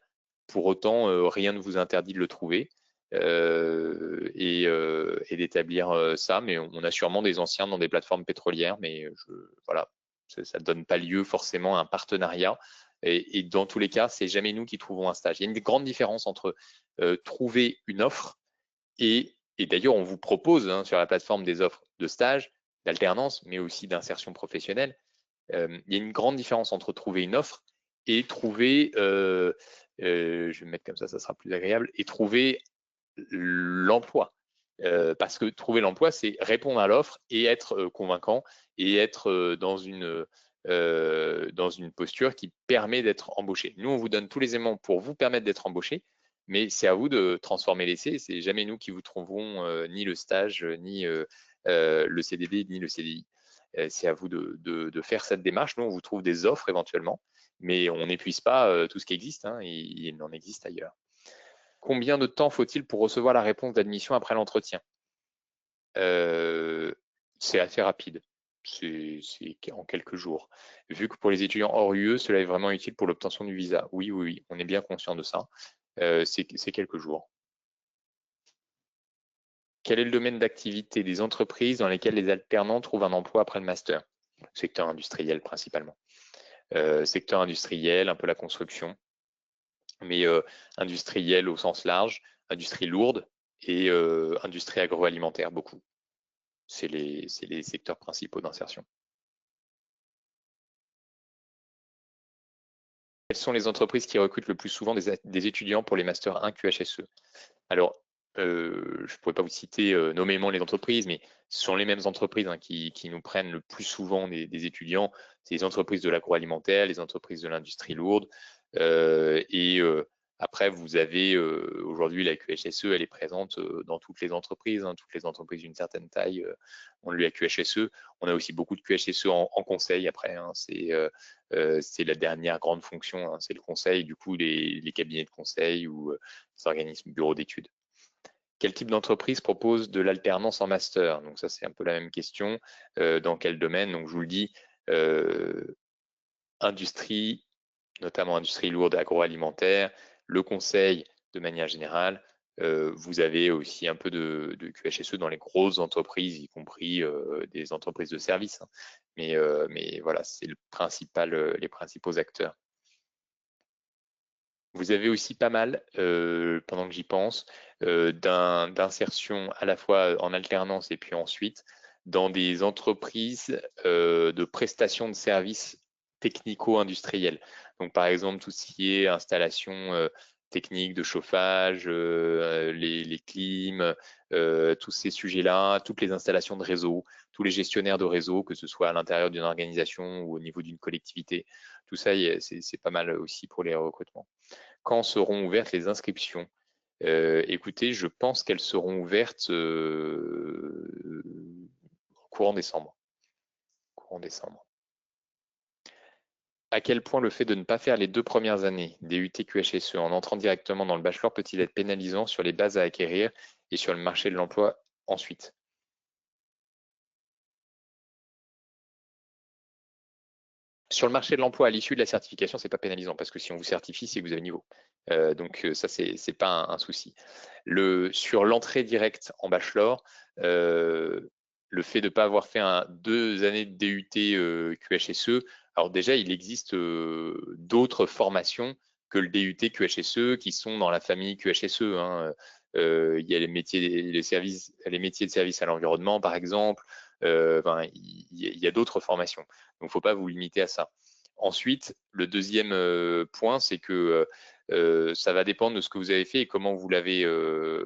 Pour autant, rien ne vous interdit de le trouver et d'établir ça. Mais on a sûrement des anciens dans des plateformes pétrolières, mais voilà, ça ne donne pas lieu forcément à un partenariat. Et dans tous les cas, c'est jamais nous qui trouvons un stage. Il y a une grande différence entre trouver une offre et d'ailleurs, on vous propose sur la plateforme des offres de stage, d'alternance, mais aussi d'insertion professionnelle. Il y a une grande différence entre trouver une offre et trouver, je vais me mettre comme ça sera plus agréable, et trouver l'emploi. Parce que trouver l'emploi, c'est répondre à l'offre et être convaincant et être dans une posture qui permet d'être embauché. Nous, on vous donne tous les éléments pour vous permettre d'être embauché, mais c'est à vous de transformer l'essai. C'est jamais nous qui vous trouverons ni le stage, ni le CDD, ni le CDI. C'est à vous de faire cette démarche. Nous, on vous trouve des offres éventuellement, mais on n'épuise pas tout ce qui existe. Il en existe ailleurs. Combien de temps faut-il pour recevoir la réponse d'admission après l'entretien? C'est assez rapide. C'est en quelques jours. Vu que pour les étudiants hors UE, cela est vraiment utile pour l'obtention du visa. Oui, on est bien conscient de ça. C'est quelques jours. Quel est le domaine d'activité des entreprises dans lesquelles les alternants trouvent un emploi après le master? Secteur industriel principalement. Secteur industriel, un peu la construction, mais industriel au sens large, industrie lourde et industrie agroalimentaire beaucoup. C'est les secteurs principaux d'insertion. Quelles sont les entreprises qui recrutent le plus souvent des étudiants pour les Master 1 QHSE? Alors, je ne pourrais pas vous citer nommément les entreprises, mais ce sont les mêmes entreprises qui nous prennent le plus souvent des étudiants. C'est les entreprises de l'agroalimentaire, les entreprises de l'industrie lourde. Après, vous avez aujourd'hui la QHSE, elle est présente dans toutes les entreprises. Toutes les entreprises d'une certaine taille ont le QHSE. On a aussi beaucoup de QHSE en conseil après. C'est la dernière grande fonction, c'est le conseil, du coup, les cabinets de conseil ou les organismes bureaux d'études. Quel type d'entreprise propose de l'alternance en master? Donc ça, c'est un peu la même question. Dans quel domaine? Donc je vous le dis, industrie, notamment industrie lourde agroalimentaire, le conseil de manière générale. Vous avez aussi un peu de QHSE dans les grosses entreprises, y compris des entreprises de services. Mais voilà, c'est les principaux acteurs. Vous avez aussi pas mal, pendant que j'y pense, d'insertion à la fois en alternance et puis ensuite dans des entreprises de prestation de services technico-industriels. Donc par exemple, tout ce qui est installation technique de chauffage, les clims, tous ces sujets-là, toutes les installations de réseau, tous les gestionnaires de réseau, que ce soit à l'intérieur d'une organisation ou au niveau d'une collectivité. Tout ça, c'est pas mal aussi pour les recrutements. Quand seront ouvertes les inscriptions? Écoutez, je pense qu'elles seront ouvertes courant décembre. À quel point le fait de ne pas faire les 2 premières années DUT QHSE en entrant directement dans le bachelor peut-il être pénalisant sur les bases à acquérir et sur le marché de l'emploi ensuite? Sur le marché de l'emploi, à l'issue de la certification, c'est pas pénalisant parce que si on vous certifie, c'est que vous avez le niveau. Donc ça, c'est pas un souci. Sur l'entrée directe en bachelor, le fait de ne pas avoir fait 2 années de DUT QHSE, alors déjà, il existe d'autres formations que le DUT QHSE qui sont dans la famille QHSE. Il y a les métiers de service à l'environnement, par exemple. Il y a d'autres formations. Donc, il ne faut pas vous limiter à ça. Ensuite, le deuxième point, c'est que ça va dépendre de ce que vous avez fait et comment vous l'avez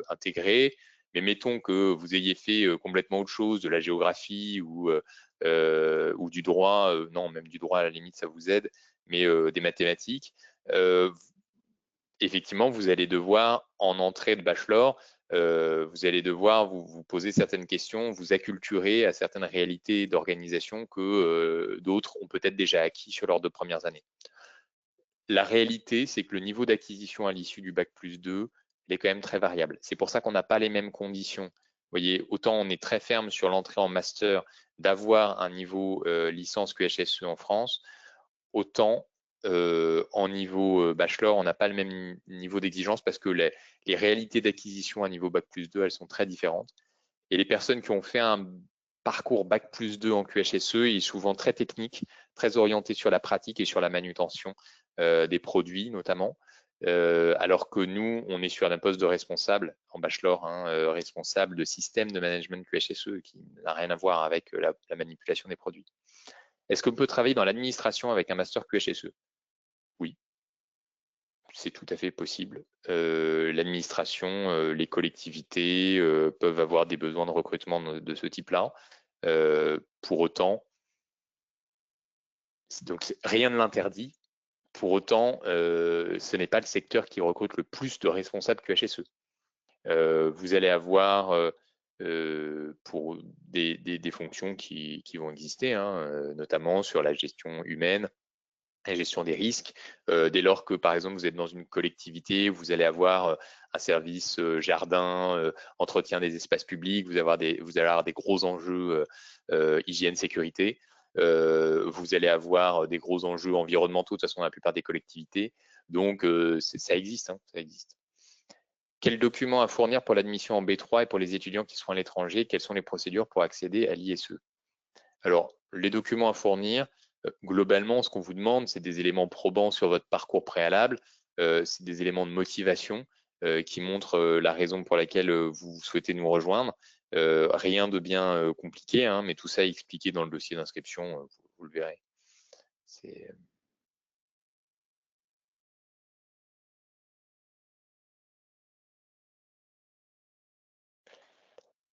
intégré. Mais mettons que vous ayez fait complètement autre chose, de la géographie ou du droit, non, même du droit à la limite, ça vous aide, mais des mathématiques. Effectivement, vous allez devoir, en entrée de bachelor, vous allez devoir vous poser certaines questions, vous acculturer à certaines réalités d'organisation que d'autres ont peut-être déjà acquis sur leurs 2 premières années. La réalité, c'est que le niveau d'acquisition à l'issue du Bac+2, il est quand même très variable. C'est pour ça qu'on n'a pas les mêmes conditions. Vous voyez, autant on est très ferme sur l'entrée en master d'avoir un niveau licence QHSE en France, autant en niveau bachelor, on n'a pas le même niveau d'exigence parce que les réalités d'acquisition à niveau Bac+2, elles sont très différentes. Et les personnes qui ont fait un parcours Bac+2 en QHSE est souvent très technique, très orienté sur la pratique et sur la manutention des produits notamment. Alors que nous, on est sur un poste de responsable en bachelor, responsable de système de management QHSE qui n'a rien à voir avec la manipulation des produits. Est-ce qu'on peut travailler dans l'administration avec un master QHSE? Oui, c'est tout à fait possible. L'administration, les collectivités peuvent avoir des besoins de recrutement de ce type-là. Pour autant, donc rien ne l'interdit. Pour autant, ce n'est pas le secteur qui recrute le plus de responsables QHSE. Vous allez avoir pour des fonctions qui vont exister, notamment sur la gestion humaine, la gestion des risques. Dès lors que, par exemple, vous êtes dans une collectivité, vous allez avoir un service jardin, entretien des espaces publics, vous allez avoir des gros enjeux hygiène, sécurité. Vous allez avoir des gros enjeux environnementaux, de toute façon, dans la plupart des collectivités. Donc, ça existe, ça existe. Quels documents à fournir pour l'admission en B3 et pour les étudiants qui sont à l'étranger? Quelles sont les procédures pour accéder à l'ISE? Alors, les documents à fournir, globalement, ce qu'on vous demande, c'est des éléments probants sur votre parcours préalable, c'est des éléments de motivation qui montrent la raison pour laquelle vous souhaitez nous rejoindre. Rien de bien compliqué, mais tout ça est expliqué dans le dossier d'inscription, vous le verrez.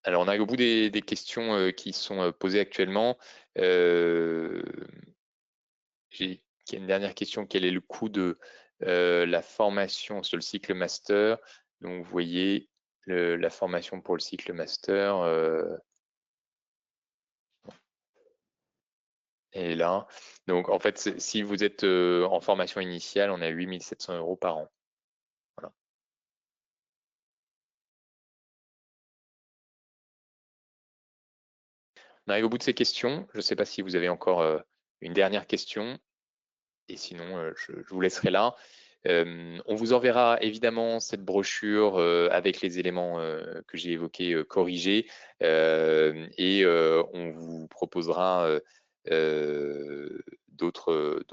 Alors, on arrive au bout des questions qui sont posées actuellement. J'ai une dernière question. Quel est le coût de la formation sur le cycle master? Donc, vous voyez la formation pour le cycle master est là. Donc, en fait, si vous êtes en formation initiale, on a 8 700 € par an. Voilà. On arrive au bout de ces questions. Je ne sais pas si vous avez encore une dernière question. Et sinon, je vous laisserai là. On vous enverra évidemment cette brochure avec les éléments que j'ai évoqués corrigés et on vous proposera d'autres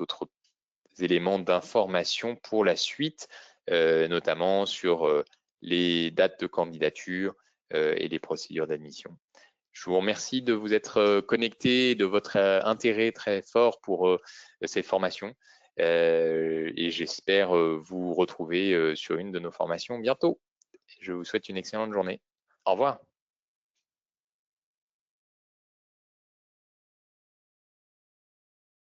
éléments d'information pour la suite, notamment sur les dates de candidature et les procédures d'admission. Je vous remercie de vous être connecté, de votre intérêt très fort pour cette formation et j'espère vous retrouver sur une de nos formations bientôt. Je vous souhaite une excellente journée. Au revoir.